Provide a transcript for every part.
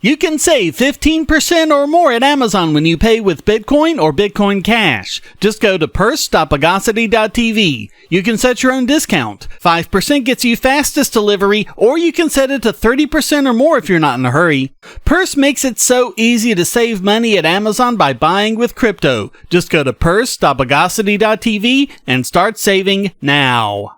You can save 15% or more at Amazon when you pay with Bitcoin or Bitcoin Cash. Just go to purse.bogosity.tv. You can set your own discount. 5% gets you fastest delivery, or you can set it to 30% or more if you're not in a hurry. Purse makes it so easy to save money at Amazon by buying with crypto. Just go to purse.bogosity.tv and start saving now.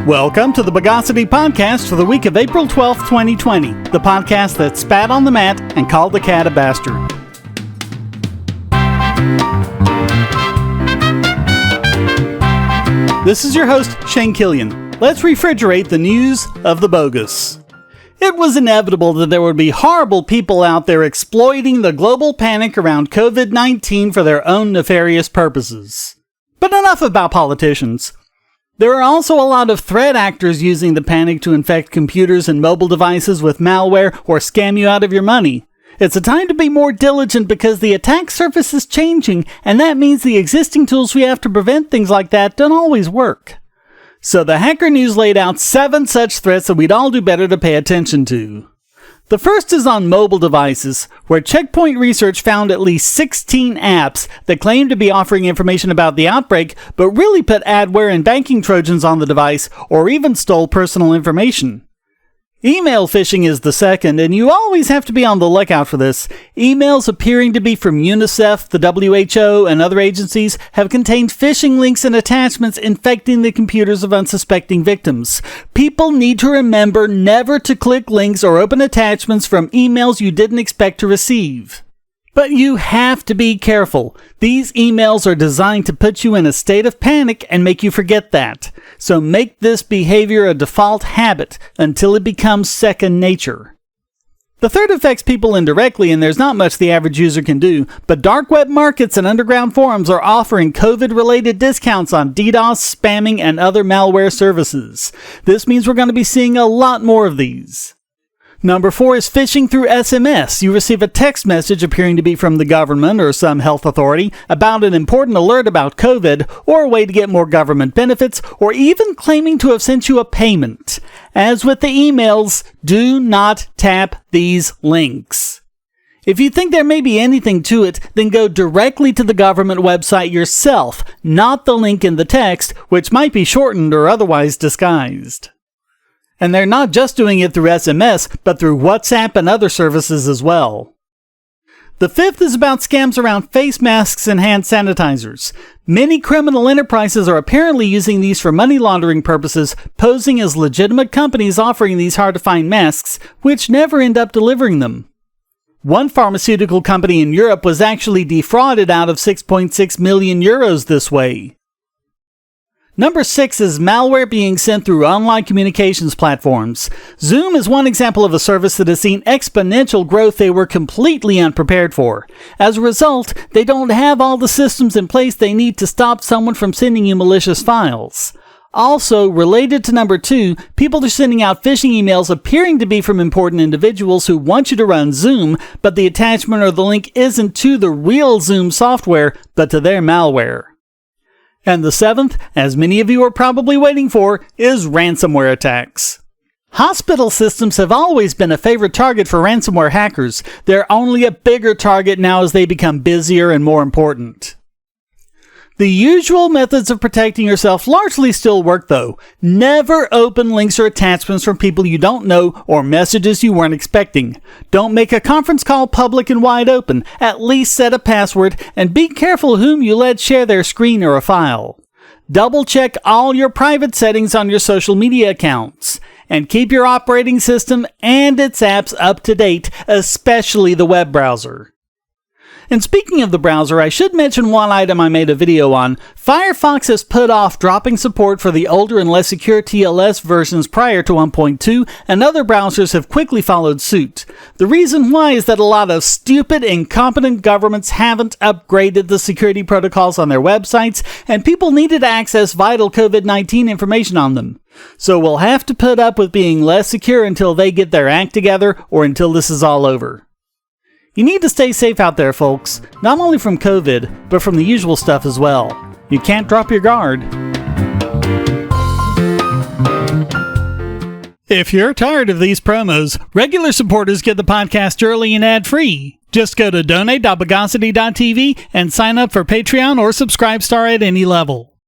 Welcome to the Bogosity podcast for the week of April 12th, 2020, the podcast that spat on the mat and called the cat a bastard. This is your host, Shane Killian. Let's refrigerate the news of the bogus. It was inevitable that there would be horrible people out there exploiting the global panic around COVID-19 for their own nefarious purposes. But enough about politicians. There are also a lot of threat actors using the panic to infect computers and mobile devices with malware or scam you out of your money. It's a time to be more diligent because the attack surface is changing, and that means the existing tools we have to prevent things like that don't always work. So the Hacker News laid out 7 such threats that we'd all do better to pay attention to. The first is on mobile devices, where Checkpoint Research found at least 16 apps that claim to be offering information about the outbreak, but really put adware and banking trojans on the device, or even stole personal information. Email phishing is the second, and you always have to be on the lookout for this. Emails appearing to be from UNICEF, the WHO, and other agencies have contained phishing links and attachments infecting the computers of unsuspecting victims. People need to remember never to click links or open attachments from emails you didn't expect to receive. But you have to be careful. These emails are designed to put you in a state of panic and make you forget that. So make this behavior a default habit until it becomes second nature. The third affects people indirectly, and there's not much the average user can do, but dark web markets and underground forums are offering COVID-related discounts on DDoS, spamming, and other malware services. This means we're going to be seeing a lot more of these. Number 4 is phishing through SMS. You receive a text message appearing to be from the government or some health authority about an important alert about COVID, or a way to get more government benefits, or even claiming to have sent you a payment. As with the emails, do not tap these links. If you think there may be anything to it, then go directly to the government website yourself, not the link in the text, which might be shortened or otherwise disguised. And they're not just doing it through SMS, but through WhatsApp and other services as well. The fifth is about scams around face masks and hand sanitizers. Many criminal enterprises are apparently using these for money laundering purposes, posing as legitimate companies offering these hard-to-find masks, which never end up delivering them. One pharmaceutical company in Europe was actually defrauded out of 6.6 million euros this way. Number 6 is malware being sent through online communications platforms. Zoom is one example of a service that has seen exponential growth they were completely unprepared for. As a result, they don't have all the systems in place they need to stop someone from sending you malicious files. Also, related to number 2, people are sending out phishing emails appearing to be from important individuals who want you to run Zoom, but the attachment or the link isn't to the real Zoom software, but to their malware. And the 7th, as many of you are probably waiting for, is ransomware attacks. Hospital systems have always been a favorite target for ransomware hackers. They're only a bigger target now as they become busier and more important. The usual methods of protecting yourself largely still work though. Never open links or attachments from people you don't know or messages you weren't expecting. Don't make a conference call public and wide open. At least set a password, and be careful whom you let share their screen or a file. Double check all your private settings on your social media accounts. And keep your operating system and its apps up to date, especially the web browser. And speaking of the browser, I should mention one item I made a video on. Firefox has put off dropping support for the older and less secure TLS versions prior to 1.2, and other browsers have quickly followed suit. The reason why is that a lot of stupid, incompetent governments haven't upgraded the security protocols on their websites, and people needed to access vital COVID-19 information on them. So we'll have to put up with being less secure until they get their act together, or until this is all over. You need to stay safe out there, folks, not only from COVID, but from the usual stuff as well. You can't drop your guard. If you're tired of these promos, regular supporters get the podcast early and ad-free. Just go to donate.bogosity.tv and sign up for Patreon or Subscribestar at any level.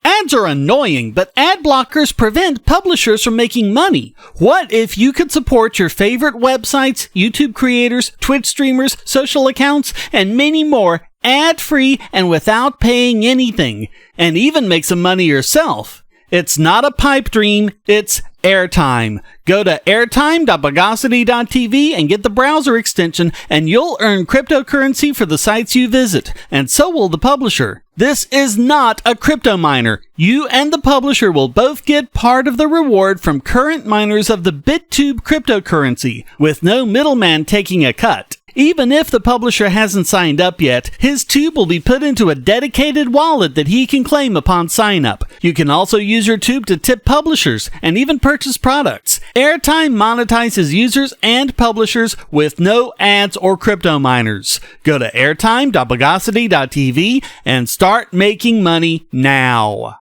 Ads are annoying, but ad blockers prevent publishers from making money. What if you could support your favorite websites, YouTube creators, Twitch streamers, social accounts, and many more ad-free and without paying anything, and even make some money yourself? It's not a pipe dream, it's airtime. Go to airtime.bogosity.tv and get the browser extension, and you'll earn cryptocurrency for the sites you visit, and so will the publisher. This is not a crypto miner. You and the publisher will both get part of the reward from current miners of the BitTube cryptocurrency, with no middleman taking a cut. Even if the publisher hasn't signed up yet, his tube will be put into a dedicated wallet that he can claim upon sign up. You can also use your tube to tip publishers and even purchase products. Airtime monetizes users and publishers with no ads or crypto miners. Go to airtime.bogosity.tv and start making money now.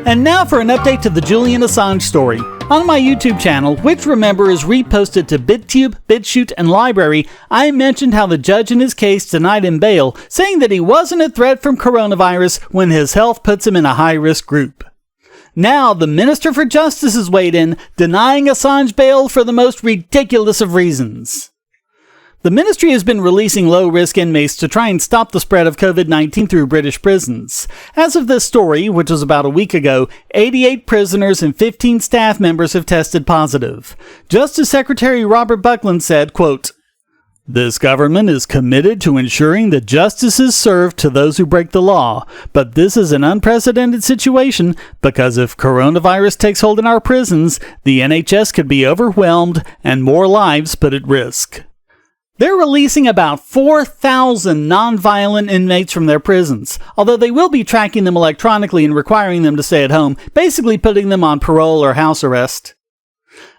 And now for an update to the Julian Assange story. On my YouTube channel, which remember is reposted to BitTube, BitChute, and Library, I mentioned how the judge in his case denied him bail, saying that he wasn't a threat from coronavirus when his health puts him in a high-risk group. Now, the Minister for Justice has weighed in, denying Assange bail for the most ridiculous of reasons. The ministry has been releasing low-risk inmates to try and stop the spread of COVID-19 through British prisons. As of this story, which was about a week ago, 88 prisoners and 15 staff members have tested positive. Justice Secretary Robert Buckland said, quote, "This government is committed to ensuring that justice is served to those who break the law, but this is an unprecedented situation because if coronavirus takes hold in our prisons, the NHS could be overwhelmed and more lives put at risk." They're releasing about 4,000 non-violent inmates from their prisons, although they will be tracking them electronically and requiring them to stay at home, basically putting them on parole or house arrest.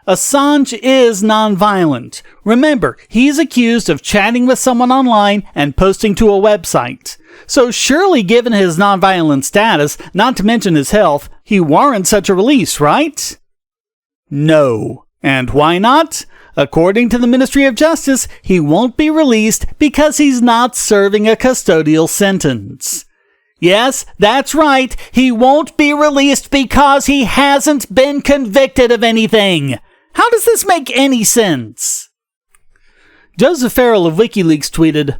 Assange is non-violent. Remember, he's accused of chatting with someone online and posting to a website. So surely given his non-violent status, not to mention his health, he warrants such a release, right? No. And why not? According to the Ministry of Justice, he won't be released because he's not serving a custodial sentence. Yes, that's right. He won't be released because he hasn't been convicted of anything. How does this make any sense? Joseph Farrell of WikiLeaks tweeted,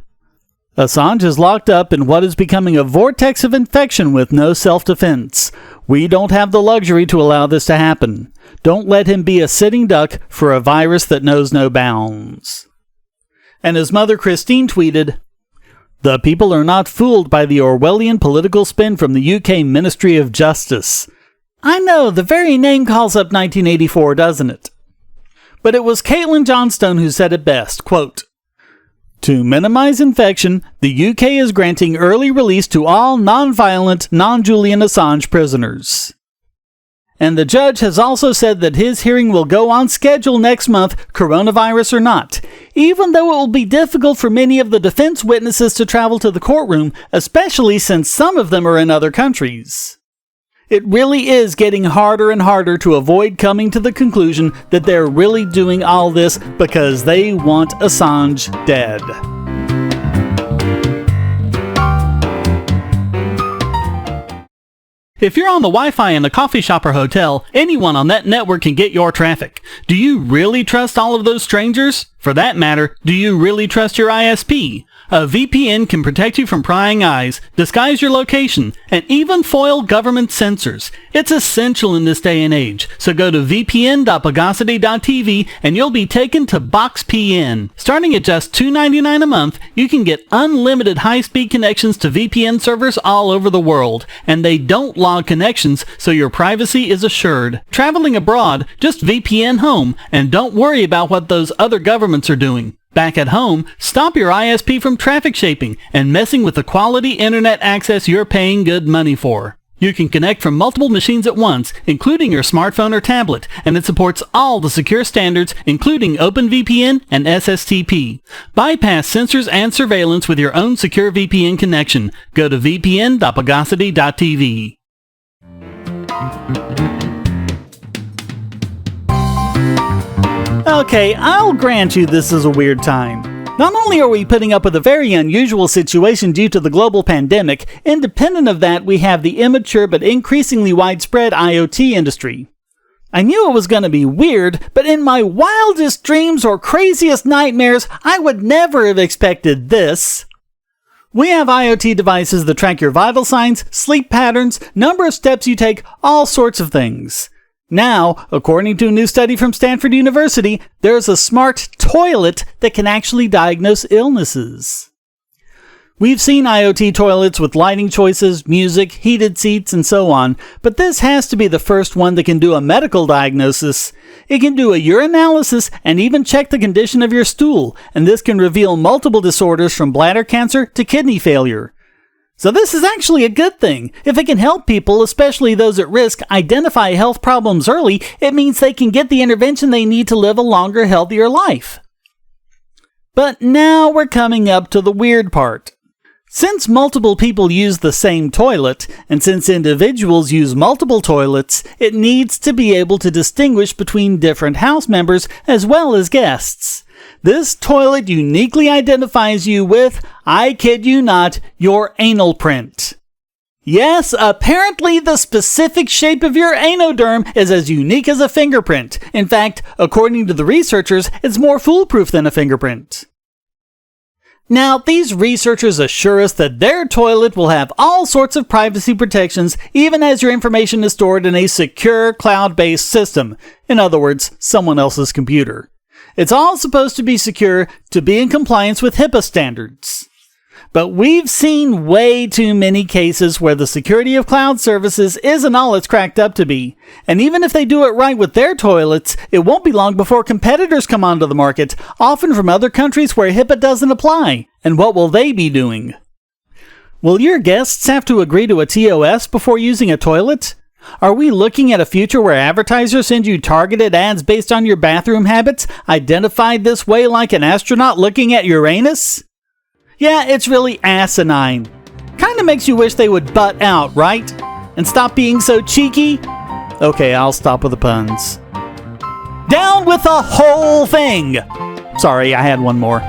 "Assange is locked up in what is becoming a vortex of infection with no self-defense. We don't have the luxury to allow this to happen. Don't let him be a sitting duck for a virus that knows no bounds." And his mother Christine tweeted, "The people are not fooled by the Orwellian political spin from the UK Ministry of Justice." I know, the very name calls up 1984, doesn't it? But it was Caitlin Johnstone who said it best, quote, "To minimize infection, the UK is granting early release to all non-violent, non-Julian Assange prisoners." And the judge has also said that his hearing will go on schedule next month, coronavirus or not, even though it will be difficult for many of the defense witnesses to travel to the courtroom, especially since some of them are in other countries. It really is getting harder and harder to avoid coming to the conclusion that they're really doing all this because they want Assange dead. If you're on the Wi-Fi in a coffee shop or hotel, anyone on that network can get your traffic. Do you really trust all of those strangers? For that matter, do you really trust your ISP? A VPN can protect you from prying eyes, disguise your location, and even foil government censors. It's essential in this day and age, so go to vpn.bogosity.tv and you'll be taken to BoxPN. Starting at just $2.99 a month, you can get unlimited high-speed connections to VPN servers all over the world, and they don't log connections, so your privacy is assured. Traveling abroad, just VPN home, and don't worry about what those other governments are doing. Back at home, stop your ISP from traffic shaping and messing with the quality internet access you're paying good money for. You can connect from multiple machines at once, including your smartphone or tablet, and it supports all the secure standards, including OpenVPN and SSTP. Bypass censors and surveillance with your own secure VPN connection. Go to vpn.bogosity.tv. Okay, I'll grant you this is a weird time. Not only are we putting up with a very unusual situation due to the global pandemic, independent of that, we have the immature but increasingly widespread IoT industry. I knew it was going to be weird, but in my wildest dreams or craziest nightmares, I would never have expected this. We have IoT devices that track your vital signs, sleep patterns, number of steps you take, all sorts of things. Now, according to a new study from Stanford University, there's a smart toilet that can actually diagnose illnesses. We've seen IoT toilets with lighting choices, music, heated seats, and so on, but this has to be the first one that can do a medical diagnosis. It can do a urinalysis and even check the condition of your stool, and this can reveal multiple disorders from bladder cancer to kidney failure. So this is actually a good thing. If it can help people, especially those at risk, identify health problems early, it means they can get the intervention they need to live a longer, healthier life. But now we're coming up to the weird part. Since multiple people use the same toilet, and since individuals use multiple toilets, it needs to be able to distinguish between different house members as well as guests. This toilet uniquely identifies you with, I kid you not, your anal print. Yes, apparently the specific shape of your anoderm is as unique as a fingerprint. In fact, according to the researchers, it's more foolproof than a fingerprint. Now, these researchers assure us that their toilet will have all sorts of privacy protections, even as your information is stored in a secure cloud-based system. In other words, someone else's computer. It's all supposed to be secure to be in compliance with HIPAA standards. But we've seen way too many cases where the security of cloud services isn't all it's cracked up to be. And even if they do it right with their toilets, it won't be long before competitors come onto the market, often from other countries where HIPAA doesn't apply. And what will they be doing? Will your guests have to agree to a TOS before using a toilet? Are we looking at a future where advertisers send you targeted ads based on your bathroom habits, identified this way like an astronaut looking at Uranus? Yeah, it's really asinine. Kinda makes you wish they would butt out, right? And stop being so cheeky? Okay, I'll stop with the puns. Down with the whole thing! Sorry, I had one more.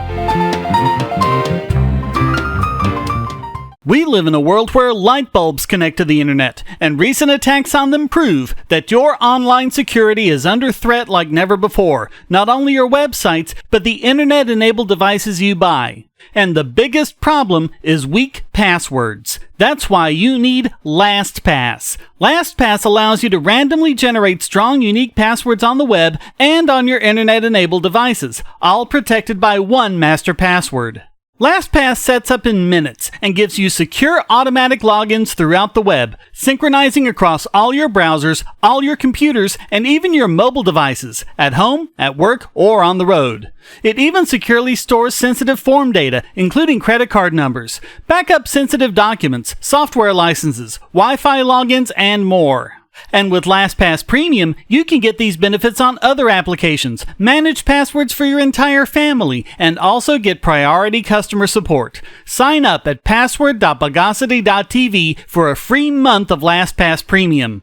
We live in a world where light bulbs connect to the internet, and recent attacks on them prove that your online security is under threat like never before. Not only your websites, but the internet-enabled devices you buy. And the biggest problem is weak passwords. That's why you need LastPass. LastPass allows you to randomly generate strong, unique passwords on the web and on your internet-enabled devices, all protected by one master password. LastPass sets up in minutes and gives you secure automatic logins throughout the web, synchronizing across all your browsers, all your computers, and even your mobile devices, at home, at work, or on the road. It even securely stores sensitive form data, including credit card numbers, backup sensitive documents, software licenses, Wi-Fi logins, and more. And with LastPass Premium, you can get these benefits on other applications, manage passwords for your entire family, and also get priority customer support. Sign up at password.bogosity.tv for a free month of LastPass Premium.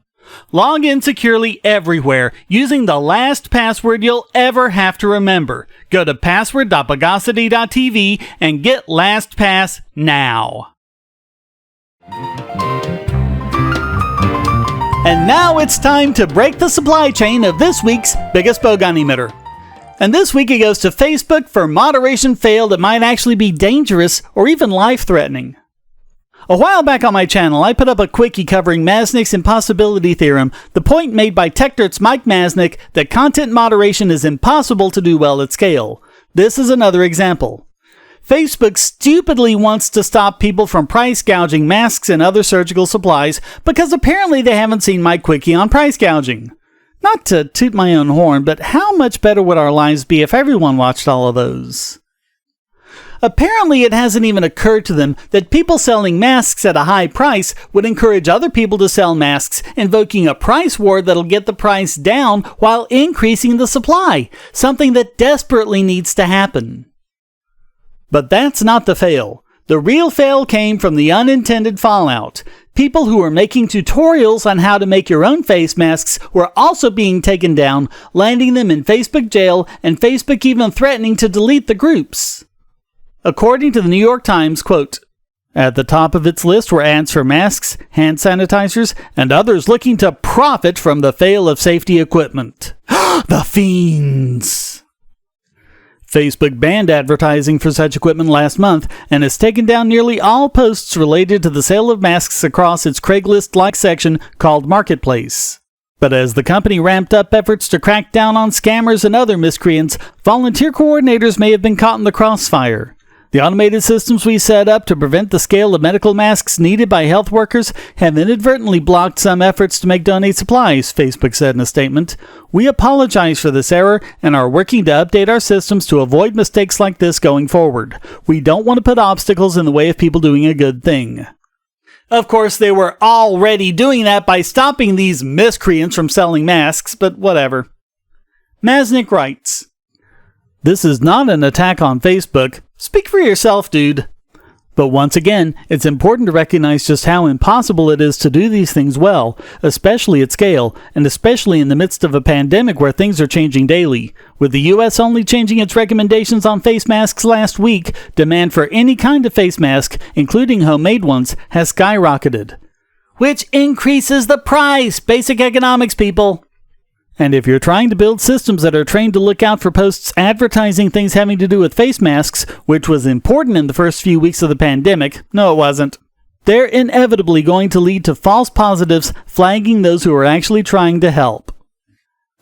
Log in securely everywhere using the last password you'll ever have to remember. Go to password.bogosity.tv and get LastPass now. And now it's time to break the supply chain of this week's biggest Bogon emitter. And this week it goes to Facebook for moderation fail that might actually be dangerous or even life-threatening. A while back on my channel, I put up a quickie covering Masnick's impossibility theorem, the point made by TechDirt's Mike Masnick that content moderation is impossible to do well at scale. This is another example. Facebook stupidly wants to stop people from price gouging masks and other surgical supplies because apparently they haven't seen my quickie on price gouging. Not to toot my own horn, but how much better would our lives be if everyone watched all of those? Apparently it hasn't even occurred to them that people selling masks at a high price would encourage other people to sell masks, invoking a price war that'll get the price down while increasing the supply, something that desperately needs to happen. But that's not the fail. The real fail came from the unintended fallout. People who were making tutorials on how to make your own face masks were also being taken down, landing them in Facebook jail, and Facebook even threatening to delete the groups. According to the New York Times, quote, at the top of its list were ads for masks, hand sanitizers, and others looking to profit from the fail of safety equipment. The fiends! Facebook banned advertising for such equipment last month and has taken down nearly all posts related to the sale of masks across its Craigslist-like section called Marketplace. But as the company ramped up efforts to crack down on scammers and other miscreants, volunteer coordinators may have been caught in the crossfire. The automated systems we set up to prevent the scale of medical masks needed by health workers have inadvertently blocked some efforts to make donate supplies, Facebook said in a statement. We apologize for this error and are working to update our systems to avoid mistakes like this going forward. We don't want to put obstacles in the way of people doing a good thing. Of course, they were already doing that by stopping these miscreants from selling masks, but whatever. Masnick writes, this is not an attack on Facebook. Speak for yourself, dude. But once again, it's important to recognize just how impossible it is to do these things well, especially at scale, and especially in the midst of a pandemic where things are changing daily. With the US only changing its recommendations on face masks last week, demand for any kind of face mask, including homemade ones, has skyrocketed. Which increases the price! Basic economics, people! And if you're trying to build systems that are trained to look out for posts advertising things having to do with face masks, which was important in the first few weeks of the pandemic, no it wasn't, they're inevitably going to lead to false positives flagging those who are actually trying to help.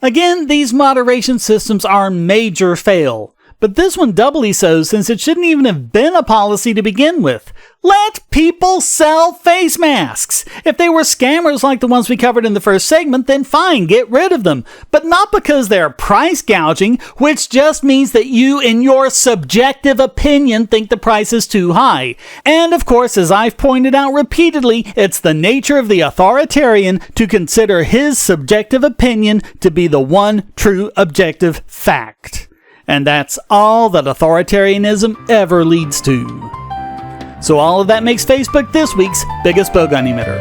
Again, these moderation systems are a major fail. But this one doubly so since it shouldn't even have been a policy to begin with. Let people sell face masks! If they were scammers like the ones we covered in the first segment, then fine, get rid of them. But not because they're price gouging, which just means that you, in your subjective opinion, think the price is too high. And of course, as I've pointed out repeatedly, it's the nature of the authoritarian to consider his subjective opinion to be the one true objective fact. And that's all that authoritarianism ever leads to. So all of that makes Facebook this week's biggest Bogon emitter.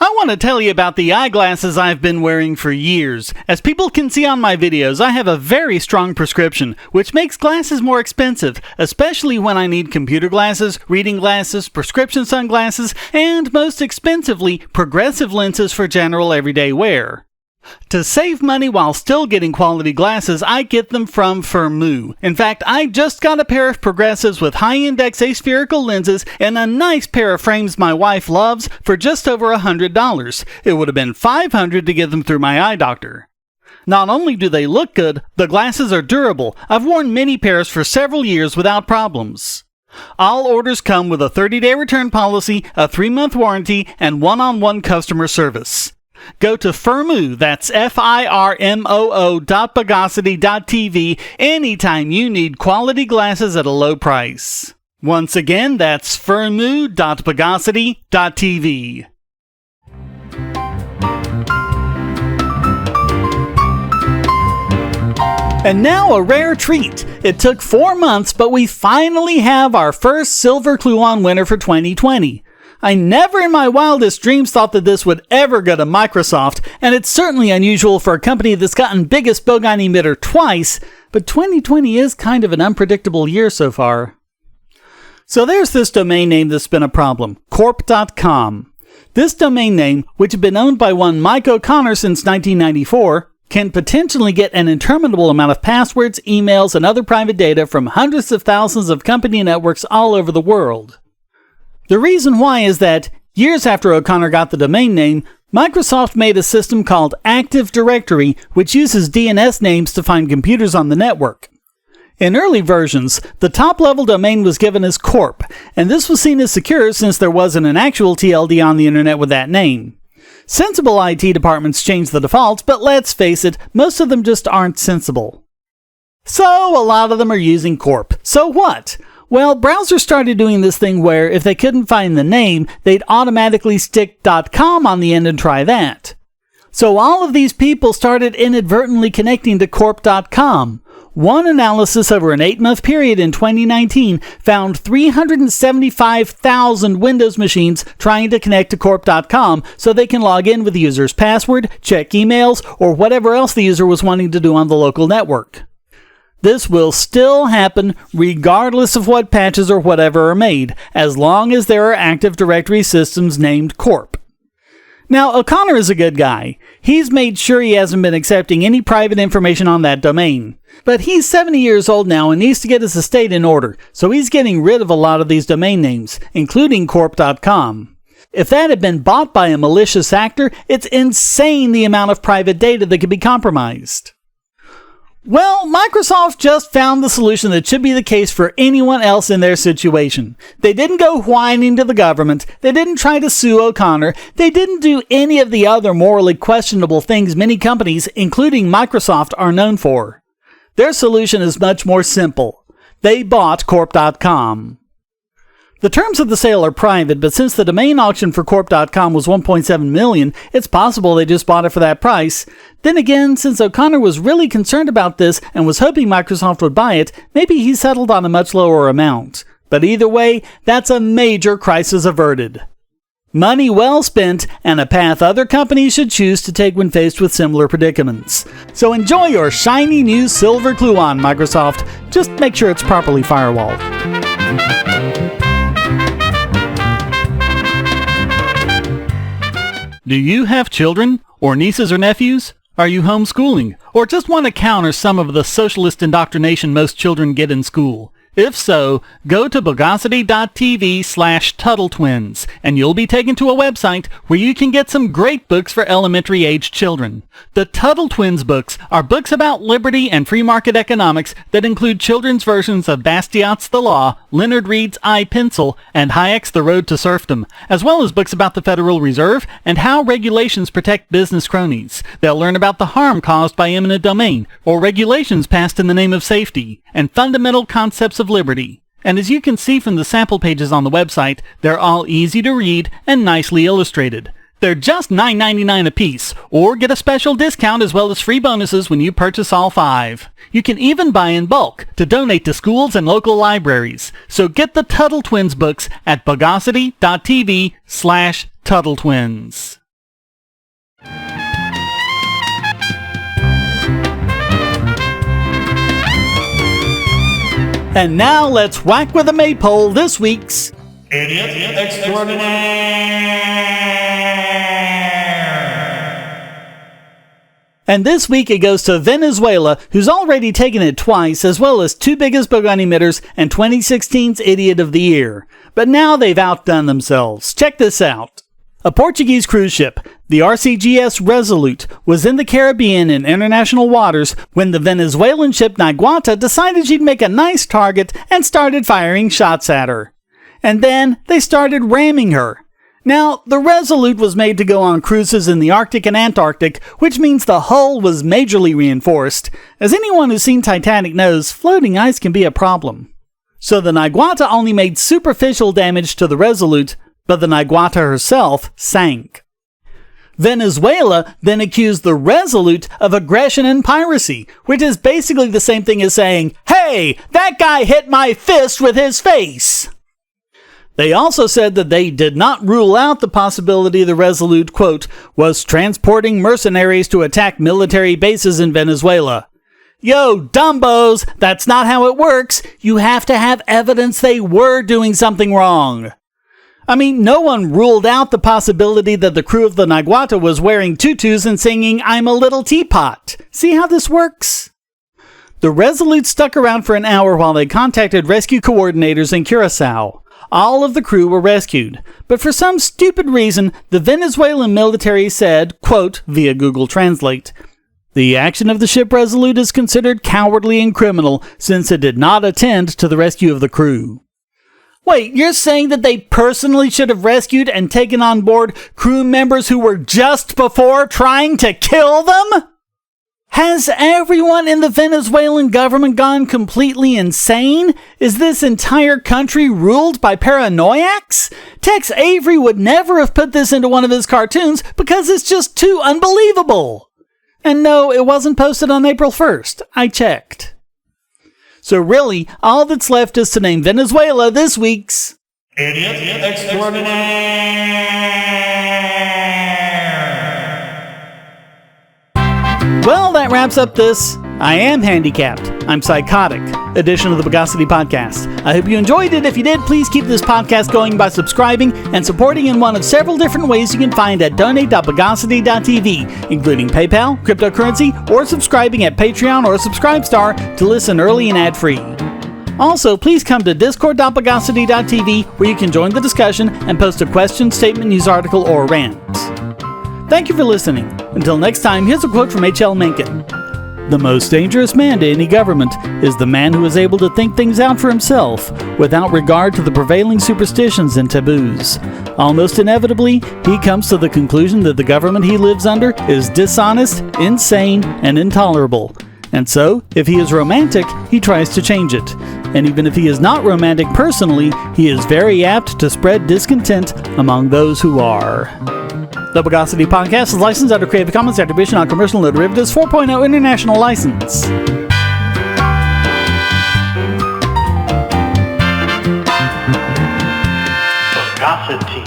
I want to tell you about the eyeglasses I've been wearing for years. As people can see on my videos, I have a very strong prescription, which makes glasses more expensive, especially when I need computer glasses, reading glasses, prescription sunglasses, and most expensively, progressive lenses for general everyday wear. To save money while still getting quality glasses, I get them from Firmoo. In fact, I just got a pair of progressives with high-index aspherical lenses and a nice pair of frames my wife loves for just over $100. It would have been $500 to get them through my eye doctor. Not only do they look good, the glasses are durable. I've worn many pairs for several years without problems. All orders come with a 30-day return policy, a 3-month warranty, and one-on-one customer service. Go to Firmoo, that's FIRMOO.Bogosity.tv anytime you need quality glasses at a low price. Once again, that's Firmoo.Bogosity.tv. And now a rare treat. It took 4 months, but we finally have our first silver Cluon winner for 2020. I never in my wildest dreams thought that this would ever go to Microsoft, and it's certainly unusual for a company that's gotten biggest Bogon emitter twice, but 2020 is kind of an unpredictable year so far. So there's this domain name that's been a problem, corp.com. This domain name, which had been owned by one Mike O'Connor since 1994, can potentially get an interminable amount of passwords, emails, and other private data from hundreds of thousands of company networks all over the world. The reason why is that, years after O'Connor got the domain name, Microsoft made a system called Active Directory, which uses DNS names to find computers on the network. In early versions, the top-level domain was given as corp, and this was seen as secure since there wasn't an actual TLD on the internet with that name. Sensible IT departments changed the defaults, but let's face it, most of them just aren't sensible. So a lot of them are using corp. So what? Well, browsers started doing this thing where if they couldn't find the name, they'd automatically stick .com on the end and try that. So all of these people started inadvertently connecting to corp.com. One analysis over an 8-month period in 2019 found 375,000 Windows machines trying to connect to corp.com so they can log in with the user's password, check emails, or whatever else the user was wanting to do on the local network. This will still happen regardless of what patches or whatever are made, as long as there are Active Directory systems named corp. Now, O'Connor is a good guy. He's made sure he hasn't been accepting any private information on that domain. But he's 70 years old now and needs to get his estate in order, so he's getting rid of a lot of these domain names, including corp.com. If that had been bought by a malicious actor, it's insane the amount of private data that could be compromised. Well, Microsoft just found the solution that should be the case for anyone else in their situation. They didn't go whining to the government, they didn't try to sue O'Connor, they didn't do any of the other morally questionable things many companies, including Microsoft, are known for. Their solution is much more simple. They bought corp.com. The terms of the sale are private, but since the domain auction for corp.com was $1.7 million, it's possible they just bought it for that price. Then again, since O'Connor was really concerned about this and was hoping Microsoft would buy it, maybe he settled on a much lower amount. But either way, that's a major crisis averted. Money well spent, and a path other companies should choose to take when faced with similar predicaments. So enjoy your shiny new silver Cluon, Microsoft. Just make sure it's properly firewalled. Do you have children, or nieces or nephews? Are you homeschooling, or just want to counter some of the socialist indoctrination most children get in school? If so, go to bogosity.tv/TuttleTwins, and you'll be taken to a website where you can get some great books for elementary-aged children. The Tuttle Twins books are books about liberty and free market economics that include children's versions of Bastiat's The Law, Leonard Read's I, Pencil, and Hayek's The Road to Serfdom, as well as books about the Federal Reserve and how regulations protect business cronies. They'll learn about the harm caused by eminent domain, or regulations passed in the name of safety, and fundamental concepts of liberty. And as you can see from the sample pages on the website, they're all easy to read and nicely illustrated. They're just $9.99 a piece, or get a special discount as well as free bonuses when you purchase all 5. You can even buy in bulk to donate to schools and local libraries. So get the Tuttle Twins books at bogosity.tv/TuttleTwins. And now let's whack with a maypole this week's Idiot Extraordinaire. And this week it goes to Venezuela, who's already taken it twice, as well as 2 biggest Bogon emitters and 2016's Idiot of the Year. But now they've outdone themselves. Check this out. A Portuguese cruise ship, the RCGS Resolute, was in the Caribbean in international waters when the Venezuelan ship Naguata decided she'd make a nice target and started firing shots at her. And then they started ramming her. Now, the Resolute was made to go on cruises in the Arctic and Antarctic, which means the hull was majorly reinforced. As anyone who's seen Titanic knows, floating ice can be a problem. So the Naguata only made superficial damage to the Resolute, but the Naguata herself sank. Venezuela then accused the Resolute of aggression and piracy, which is basically the same thing as saying, "Hey, that guy hit my fist with his face!" They also said that they did not rule out the possibility the Resolute, quote, was transporting mercenaries to attack military bases in Venezuela. Yo, dumbos, that's not how it works. You have to have evidence they were doing something wrong. I mean, no one ruled out the possibility that the crew of the Naguata was wearing tutus and singing "I'm a Little Teapot." See how this works? The Resolute stuck around for an hour while they contacted rescue coordinators in Curacao. All of the crew were rescued, but for some stupid reason, the Venezuelan military said, quote, via Google Translate, "The action of the ship Resolute is considered cowardly and criminal since it did not attend to the rescue of the crew." Wait, you're saying that they personally should have rescued and taken on board crew members who were just before trying to kill them? Has everyone in the Venezuelan government gone completely insane? Is this entire country ruled by paranoiacs? Tex Avery would never have put this into one of his cartoons because it's just too unbelievable. And no, it wasn't posted on April 1st. I checked. So really, all that's left is to name Venezuela this week's Idiot Extraordinaire. Well, that wraps up this I Am Handicapped, I'm Psychotic edition of the Bogosity podcast. I hope you enjoyed it. If you did, please keep this podcast going by subscribing and supporting in one of several different ways you can find at donate.bogosity.tv, including PayPal, cryptocurrency, or subscribing at Patreon or Subscribestar to listen early and ad-free. Also, please come to discord.bogosity.tv where you can join the discussion and post a question, statement, news article, or rant. Thank you for listening. Until next time, here's a quote from H.L. Mencken. The most dangerous man to any government is the man who is able to think things out for himself without regard to the prevailing superstitions and taboos. Almost inevitably, he comes to the conclusion that the government he lives under is dishonest, insane, and intolerable. And so, if he is romantic, he tries to change it. And even if he is not romantic personally, he is very apt to spread discontent among those who are. The Bogosity podcast is licensed under Creative Commons Attribution Non-Commercial No Derivatives 4.0 International License. Bogosity.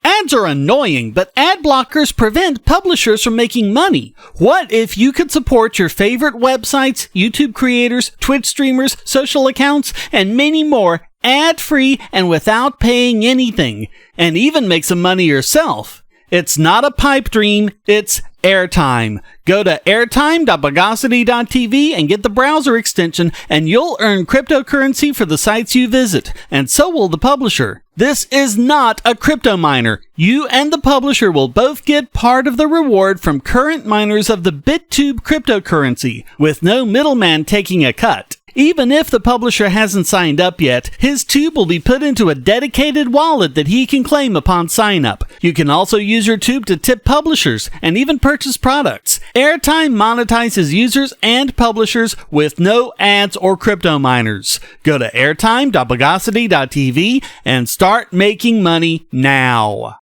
Ads are annoying, but ad blockers prevent publishers from making money. What if you could support your favorite websites, YouTube creators, Twitch streamers, social accounts, and many more ad-free and without paying anything, and even make some money yourself? It's not a pipe dream, it's airtime. Go to airtime.bogosity.tv and get the browser extension, and you'll earn cryptocurrency for the sites you visit, and so will the publisher. This is not a crypto miner. You and the publisher will both get part of the reward from current miners of the BitTube cryptocurrency, with no middleman taking a cut. Even if the publisher hasn't signed up yet, his tube will be put into a dedicated wallet that he can claim upon sign up. You can also use your tube to tip publishers and even purchase products. Airtime monetizes users and publishers with no ads or crypto miners. Go to airtime.bogosity.tv and start making money now.